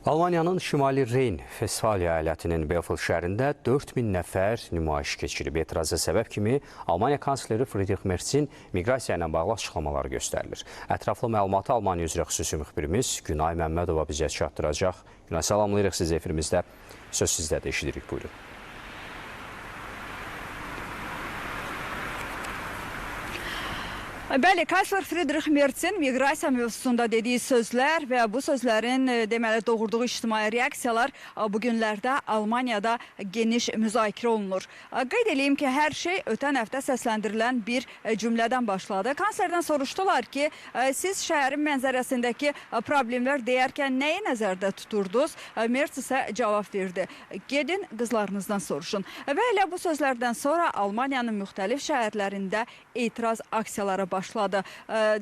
Almaniyanın Şimali Reyn-Vestfaliya əyalətinin Belfast şəhərində 4000 nəfər nümayiş keçirib. Etirazə səbəb kimi Almaniya kansleri Friedrich Merzin miqrasiya ilə bağlı açıqlamaları göstərilir. Ətraflı məlumatı Almaniya üzrə xüsusi müxbirimiz Günay Məmmədova bizə çatdıracaq. Günay, salamlayırıq sizi efirimizdə. Söz sizdə də eşidirik, buyurun. Bəli, kansler Friedrich Merzin miqrasiya mövzusunda dediyi sözlər və bu sözlərin deməli doğurduğu ictimai reaksiyalar bu günlərdə Almaniyada geniş müzakirə olunur. Qeyd edeyim ki, hər şey ötən həftə səsləndirilən bir cümlədən başladı. Kanslerdən soruşdular ki, siz şəhərin mənzərəsindəki problemlər deyərkən nəyi nəzərdə tuturdunuz? Merz isə cavab verdi. Gedin qızlarınızdan soruşun. Və elə bu sözlərdən sonra Almaniyanın müxtəlif şəhərlərində etiraz aksiyaları başladı.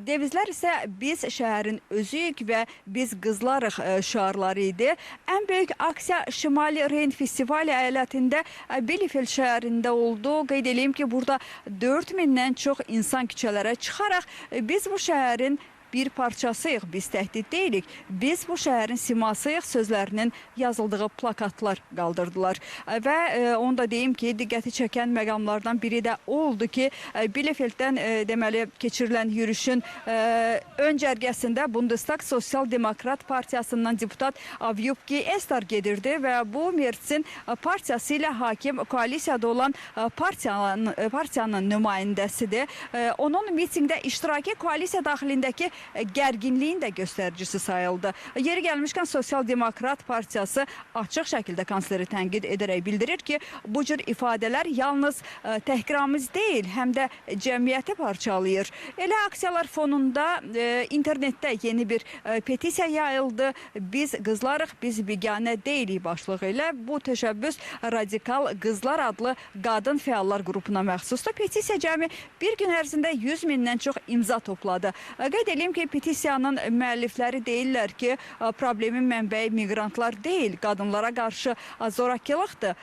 Devizlər isə biz şəhərin özüyük və biz qızlarıq şüarları idi. Ən böyük aksiya Şimali Reyn-Vestfaliya əyalətində Bielefeld şəhərində oldu. Qeyd edeyim ki, burada 4000-dən çox insan küçələrə çıxaraq biz bu şəhərin bir parçasıyıq, biz təhdid deyilik, biz bu şəhərin simasıyıq sözlərinin yazıldığı plakatlar qaldırdılar. Və onu da deyim ki, diqqəti çəkən məqamlardan biri də oldu ki, Bielefelddən deməli keçirilən yürüyüşün ön cərgəsində Bundestag Sosial Demokrat Partiyasından deputat Vyupki Estar gedirdi və bu Merzin partiyası ilə hakim koalisiyada olan partiyanın nümayəndəsidir. Onun mitingdə iştiraki koalisiya daxilindəki gərginliyin də göstəricisi sayıldı. Yeri gəlmişkən Sosial Demokrat Partiyası açıq şəkildə kansleri tənqid edərək bildirir ki, bu cür ifadələr yalnız təhqiramiz deyil, həm də cəmiyyəti parçalayır. Elə aksiyalar fonunda internetdə yeni bir petisiya yayıldı. Biz qızlarıq, biz biganə deyilik başlığı ilə. Bu təşəbbüs Radikal Qızlar adlı qadın fəallar qrupuna məxsusdur. Petisiya cəmi bir gün ərzində 100 mindən çox imza topladı. Qeyd edeyim ki, petisiyanın müəllifləri deyirlər ki, problemin mənbəyi miqrantlar deyil, qadınlara qarşı zorakılıqdır.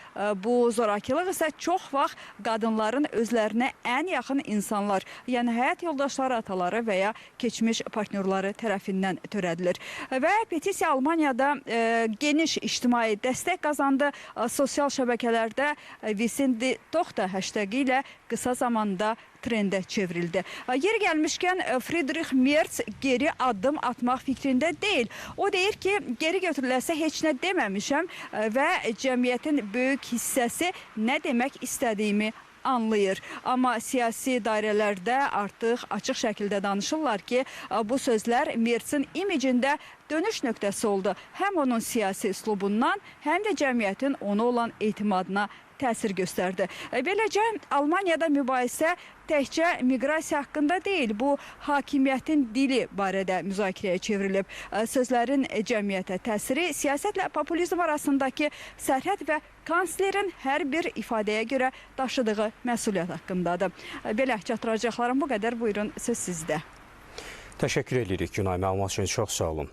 Bu zorakılıq isə çox vaxt qadınların özlərinə ən yaxın insanlar, yəni həyat yoldaşları, ataları və ya keçmiş partnyorları tərəfindən törədilir. Və petisiya Almaniyada geniş ictimai dəstək qazandı. Sosial şəbəkələrdə Vicente Toxta hashtagi ilə qısa zamanda trendə çevrildi. Yeri gəlmişkən Friedrich Merz geri addım atmaq fikrində deyil. O deyir ki, geri götürülərsə heç nə deməmişəm və cəmiyyətin böyük hissəsi nə demək istədiyimi anlayır. Amma siyasi dairələrdə artıq açıq şəkildə danışırlar ki, bu sözlər Merzin imicində dönüş nöqtəsi oldu. Həm onun siyasi üslubundan, həm də cəmiyyətin ona olan etimadına təsir göstərdi. Beləcə, Almaniyada mübahisə təkcə miqrasiya haqqında deyil, bu hakimiyyətin dili barədə müzakirəyə çevrilib. Sözlərin cəmiyyətə təsiri, siyasətlə populizm arasındakı sərhəd və kanslerin hər bir ifadəyə görə daşıdığı məsuliyyət haqqındadır. Belə çatdıracaqlarım bu qədər. Buyurun, söz sizdə. Təşəkkür edirik Günay, məlumat üçün çox sağ olun.